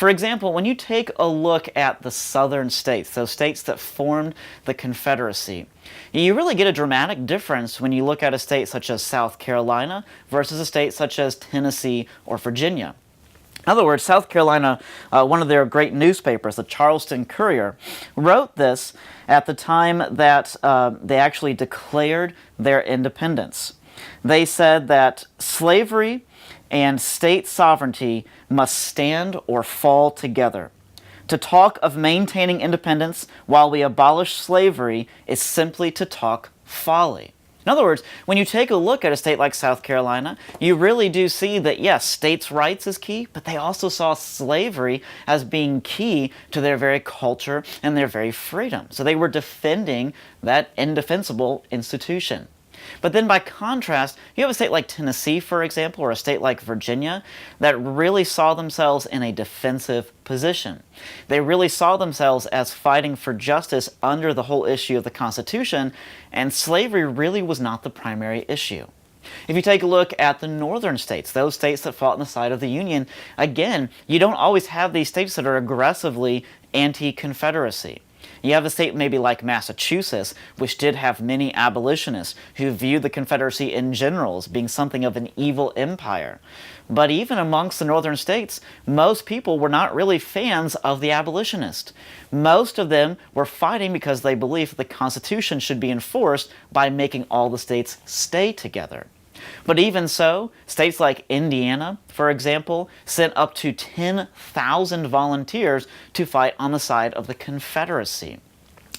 For example, when you take a look at the southern states, those states that formed the Confederacy, you really get a dramatic difference when you look at a state such as South Carolina versus a state such as Tennessee or Virginia. In other words, South Carolina, one of their great newspapers, the Charleston Courier, wrote this at the time that they actually declared their independence. They said that slavery and state sovereignty must stand or fall together. To talk of maintaining independence while we abolish slavery is simply to talk folly. In other words, when you take a look at a state like South Carolina, you really do see that, yes, states' rights is key, but they also saw slavery as being key to their very culture and their very freedom. So they were defending that indefensible institution. But then by contrast, you have a state like Tennessee, for example, or a state like Virginia that really saw themselves in a defensive position. They really saw themselves as fighting for justice under the whole issue of the Constitution, and slavery really was not the primary issue. If you take a look at the northern states, those states that fought on the side of the Union, again, you don't always have these states that are aggressively anti-Confederacy. You have a state maybe like Massachusetts, which did have many abolitionists who viewed the Confederacy in general as being something of an evil empire. But even amongst the northern states, most people were not really fans of the abolitionists. Most of them were fighting because they believed the Constitution should be enforced by making all the states stay together. But even so, states like Indiana, for example, sent up to 10,000 volunteers to fight on the side of the Confederacy.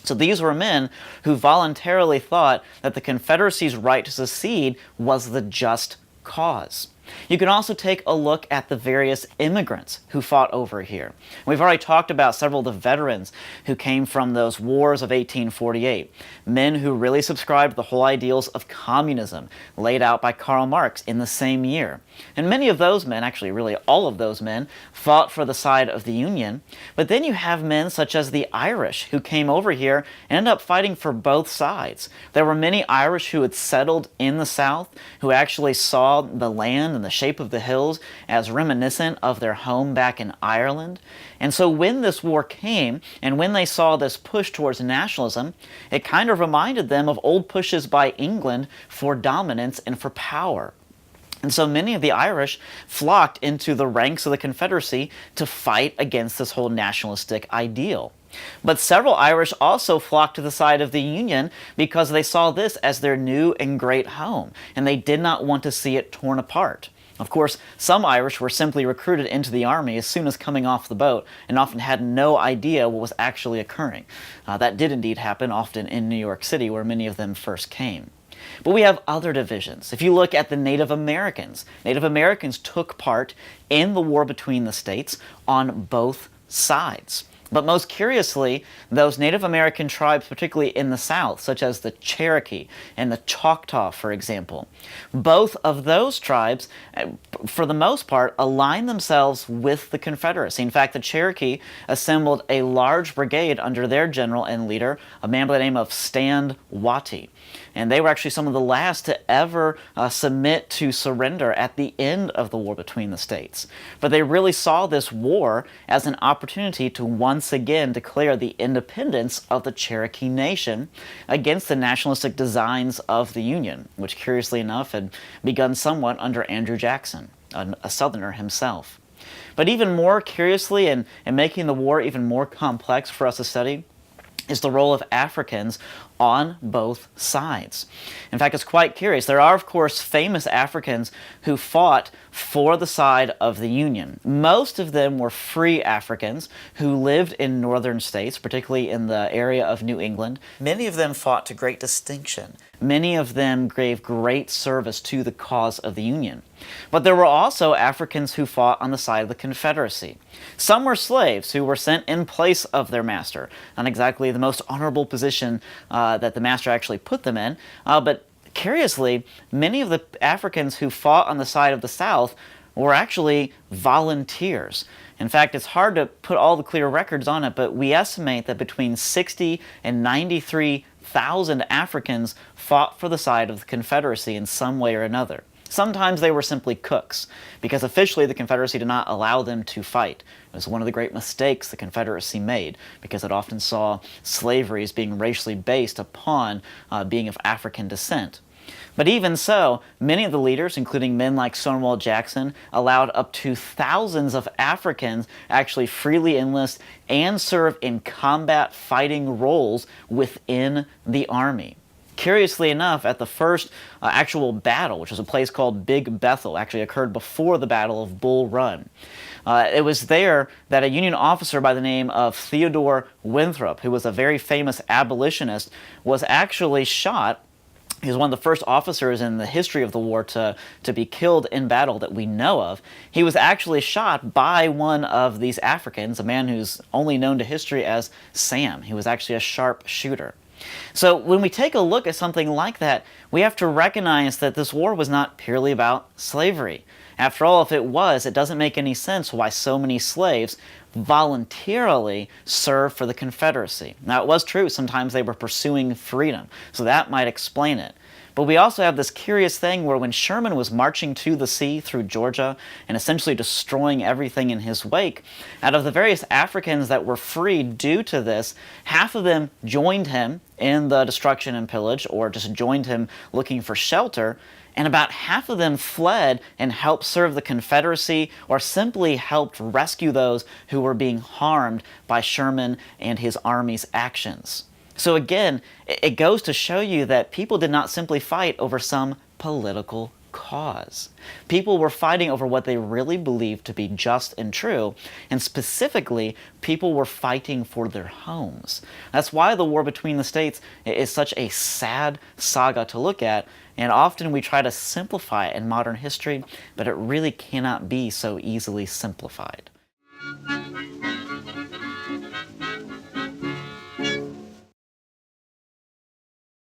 So these were men who voluntarily thought that the Confederacy's right to secede was the just cause. You can also take a look at the various immigrants who fought over here. We've already talked about several of the veterans who came from those wars of 1848, men who really subscribed to the whole ideals of communism laid out by Karl Marx in the same year. And many of those men, actually really all of those men, fought for the side of the Union. But then you have men such as the Irish who came over here and ended up fighting for both sides. There were many Irish who had settled in the South who actually saw the land and the shape of the hills as reminiscent of their home back in Ireland. And so when this war came, and when they saw this push towards nationalism, it kind of reminded them of old pushes by England for dominance and for power. And so many of the Irish flocked into the ranks of the Confederacy to fight against this whole nationalistic ideal. But several Irish also flocked to the side of the Union because they saw this as their new and great home, and they did not want to see it torn apart. Of course, some Irish were simply recruited into the army as soon as coming off the boat and often had no idea what was actually occurring. That did indeed happen often in New York City, where many of them first came. But we have other divisions. If you look at the Native Americans took part in the war between the states on both sides. But most curiously, those Native American tribes, particularly in the South, such as the Cherokee and the Choctaw, for example, both of those tribes, for the most part, aligned themselves with the Confederacy. In fact, the Cherokee assembled a large brigade under their general and leader, a man by the name of Stand Watie. And they were actually some of the last to ever submit to surrender at the end of the war between the states. But they really saw this war as an opportunity to once again declare the independence of the Cherokee Nation against the nationalistic designs of the Union, which curiously enough had begun somewhat under Andrew Jackson, a Southerner himself. But even more curiously, and making the war even more complex for us to study, is the role of Africans on both sides. In fact, it's quite curious. There are, of course, famous Africans who fought for the side of the Union. Most of them were free Africans who lived in northern states, particularly in the area of New England. Many of them fought to great distinction. Many of them gave great service to the cause of the Union. But there were also Africans who fought on the side of the Confederacy. Some were slaves who were sent in place of their master, not exactly the most honorable position that the master actually put them in, but curiously, many of the Africans who fought on the side of the South were actually volunteers. In fact, it's hard to put all the clear records on it, but we estimate that between 60 and 93,000 Africans fought for the side of the Confederacy in some way or another. Sometimes they were simply cooks, because officially the Confederacy did not allow them to fight. It was one of the great mistakes the Confederacy made, because it often saw slavery as being racially based upon being of African descent. But even so, many of the leaders, including men like Stonewall Jackson, allowed up to thousands of Africans actually freely enlist and serve in combat fighting roles within the Army. Curiously enough, at the first actual battle, which was a place called Big Bethel, actually occurred before the Battle of Bull Run. It was there that a Union officer by the name of Theodore Winthrop, who was a very famous abolitionist, was actually shot. He was one of the first officers in the history of the war to be killed in battle that we know of. He was actually shot by one of these Africans, a man who's only known to history as Sam. He was actually a sharp shooter. So when we take a look at something like that, we have to recognize that this war was not purely about slavery. After all, if it was, it doesn't make any sense why so many slaves voluntarily served for the Confederacy. Now, it was true, sometimes they were pursuing freedom, so that might explain it. But we also have this curious thing where when Sherman was marching to the sea through Georgia and essentially destroying everything in his wake, out of the various Africans that were freed due to this, half of them joined him in the destruction and pillage, or just joined him looking for shelter, and about half of them fled and helped serve the Confederacy or simply helped rescue those who were being harmed by Sherman and his army's actions. So again, it goes to show you that people did not simply fight over some political cause. People were fighting over what they really believed to be just and true, and specifically, people were fighting for their homes. That's why the war between the states is such a sad saga to look at, and often we try to simplify it in modern history, but it really cannot be so easily simplified.